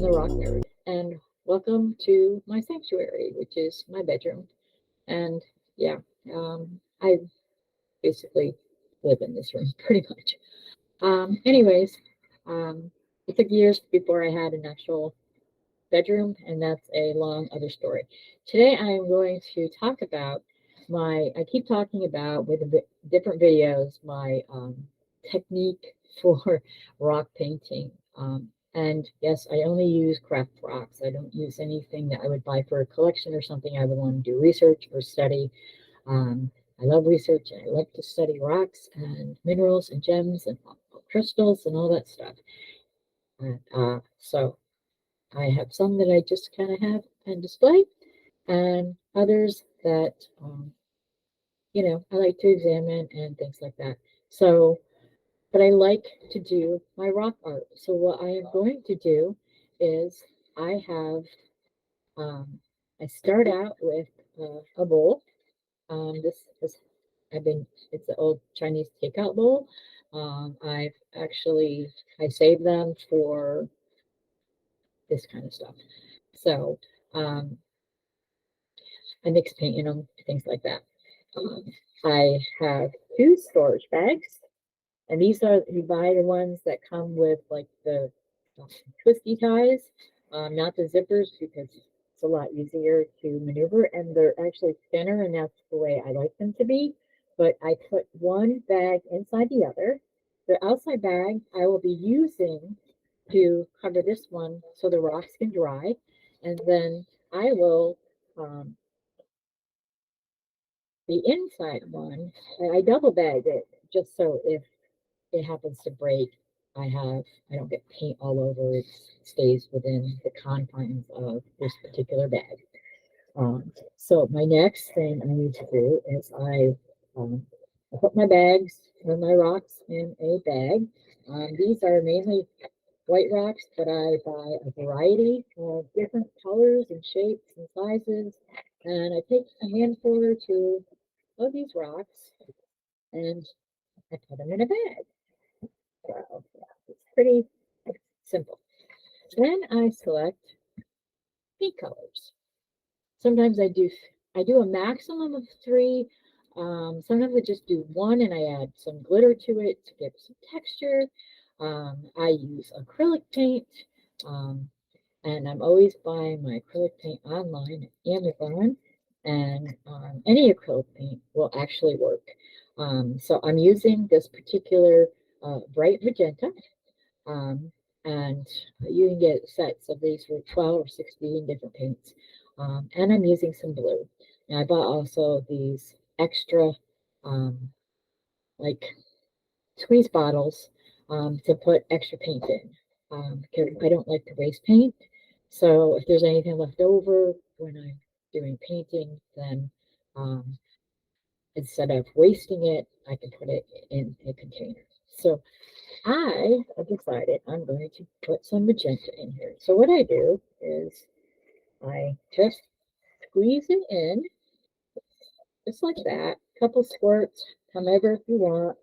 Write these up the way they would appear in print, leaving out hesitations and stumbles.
the RockNerd, and welcome to my sanctuary, which is my bedroom. And yeah, I basically live in this room pretty much. Anyways, um, it took years before I had an actual bedroom, and that's a long other story. Today, I am going to talk about I keep talking about with different videos, my technique for rock painting. And yes, I only use craft rocks. I don't use anything that I would buy for a collection or something I would want to do research or study. I love research and I like to study rocks and minerals and gems and crystals and all that stuff. So I have some that I just kind of have and display, and others that, I like to examine and things like that. So, but I like to do my rock art. So what I am going to do is I have, I start out with a bowl. This is, it's an old Chinese takeout bowl. I save them for this kind of stuff. So, um, I mix paint in them, things like that. Um, I have two storage bags, and you buy the ones that come with like the twisty ties, not the zippers, because it's a lot easier to maneuver, and they're actually thinner, and that's the way I like them to be. But I put one bag inside the other. The outside bag I will be using to cover this one so the rocks can dry, and then I will the inside one, I double bag it just so if it happens to break, I don't get paint all over. It stays within the confines of this particular bag. So my next thing I need to do is I put my bags or my rocks in a bag. These are mainly white rocks, but I buy a variety of different colors and shapes and sizes. And I take a handful or two of these rocks and I put them in a bag. So yeah, it's pretty simple. Then I select paint colors. Sometimes I do a maximum of three. Sometimes I just do one and I add some glitter to it to give some texture. I use acrylic paint. Um, and I'm always buying my acrylic paint online at Amazon, and any acrylic paint will actually work. So I'm using this particular bright magenta, um, and you can get sets of these for 12 or 16 different paints. And I'm using some blue. And I bought also these extra, um, like squeeze bottles to put extra paint in because I don't like to waste paint. So if there's anything left over when I'm doing painting, then um, instead of wasting it, I can put it in a container. So I have decided I'm going to put some magenta in here. So what I do is I just squeeze it in, just like that, a couple squirts, come over if you want,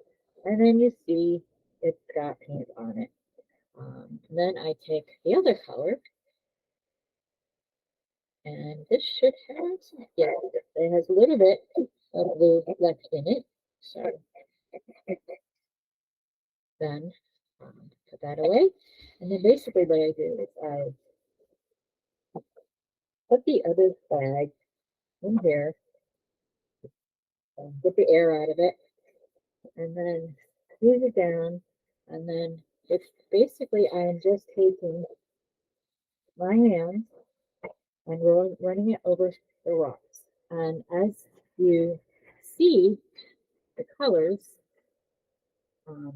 and then you see it's got paint on it. Then I take the other color, and this should have, yeah, it has a little bit of blue left in it. So then put that away. And then basically what I do is I put the other bag in here, get the air out of it, and then squeeze it down. And then it's basically, I am just taking my hand and running it over the rocks. And as you see the colors, um,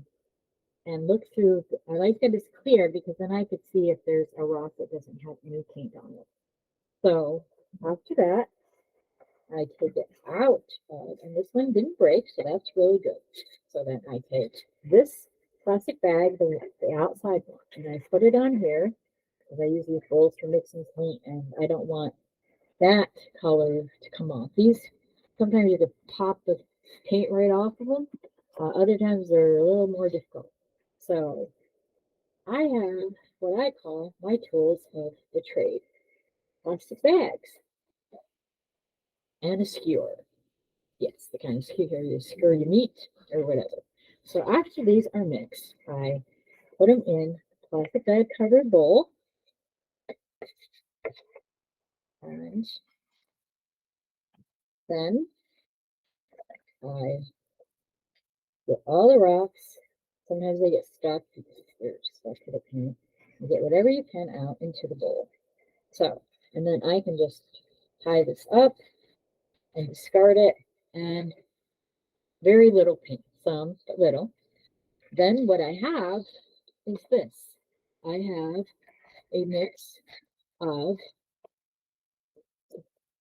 and look through, I like that it's clear because then I could see if there's a rock that doesn't have any paint on it. So after that, I take it out and this one didn't break, so that's really good. So then I take this plastic bag, the outside one, and I put it on here because I use these bowls for mixing paint and I don't want that color to come off. These, sometimes you could pop the paint right off of them. Other times they're a little more difficult. So I have what I call my tools of the trade: plastic bags and a skewer. Yes, the kind of skewer you skewer your meat or whatever. So after these are mixed, I put them in a plastic bag covered bowl, and then I get all the rocks. Sometimes they get stuck because they're stuck to the paint. You get whatever you can out into the bowl. So, and then I can just tie this up and discard it, and very little paint, some, but little. Then what I have is this. I have a mix of,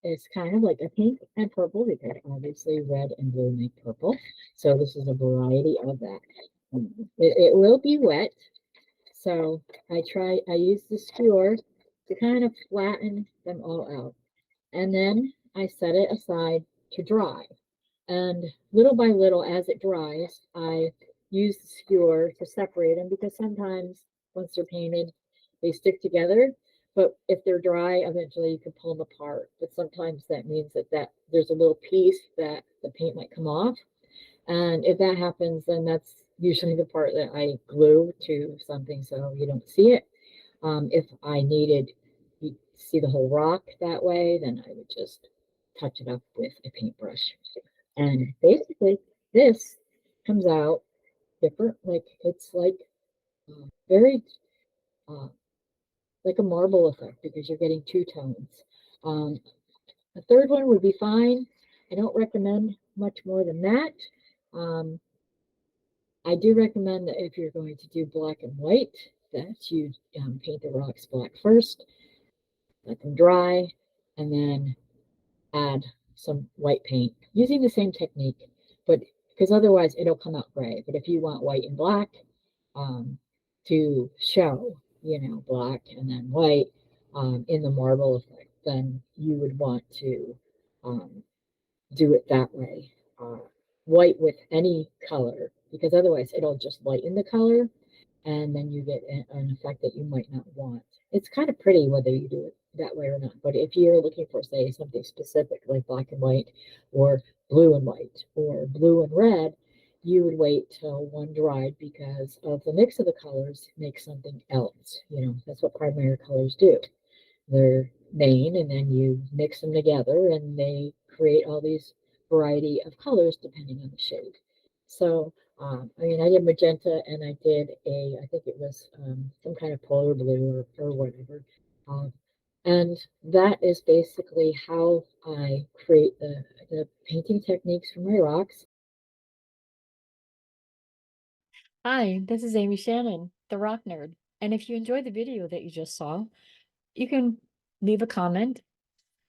it's kind of like a pink and purple, because obviously red and blue make purple. So this is a variety of that. It will be wet. So I use the skewer to kind of flatten them all out. And then I set it aside to dry. And little by little, as it dries, I use the skewer to separate them, because sometimes once they're painted, they stick together. But if they're dry, eventually you can pull them apart. But sometimes that means that there's a little piece that the paint might come off. And if that happens, then that's usually the part that I glue to something so you don't see it. If I needed to see the whole rock that way, then I would just touch it up with a paintbrush. And basically, this comes out different, like it's like very uh, like a marble effect, because you're getting two tones. Um, a third one would be fine. I don't recommend much more than that. Um, I do recommend that if you're going to do black and white, that you paint the rocks black first, let them dry, and then add some white paint using the same technique, but because otherwise it'll come out gray. But if you want white and black um, to show, black and then white in the marble effect, then you would want to um, do it that way. White with any color, because otherwise it'll just lighten the color, and then you get an effect that you might not want. It's kind of pretty whether you do it that way or not. But if you're looking for, say, something specific like black and white, or blue and white, or blue and red, you would wait till one dried, because of the mix of the colors makes something else. That's what primary colors do. They're main, and then you mix them together, and they create all these variety of colors depending on the shade. So, I mean, I did magenta, and I did I think it was some kind of polar blue or whatever. And that is basically how I create the painting techniques for my rocks. Hi, this is Amy Shannon, the Rock Nerd. And if you enjoyed the video that you just saw, you can leave a comment,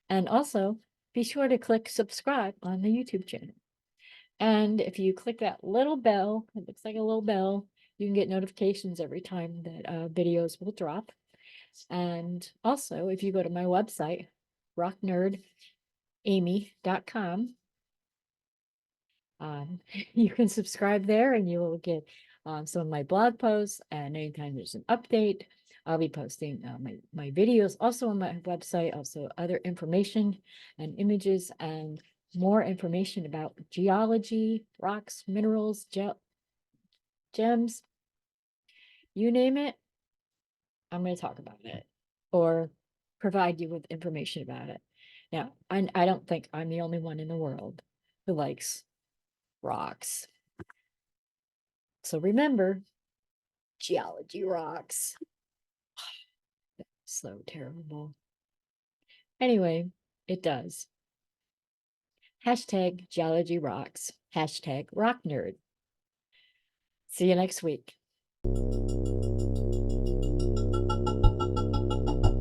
and also be sure to click subscribe on the YouTube channel. And if you click that little bell, it looks like a little bell, you can get notifications every time that videos will drop. And also, if you go to my website, rocknerdamy.com, you can subscribe there, and you will get some of my blog posts. And anytime there's an update, I'll be posting my videos also on my website, also other information and images, and more information about geology, rocks, minerals, gems, you name it. I'm going to talk about it or provide you with information about it. Now, I don't think I'm the only one in the world who likes rocks. So remember, geology rocks. So terrible. Anyway, it does. Hashtag geology rocks. Hashtag rock nerd. See you next week.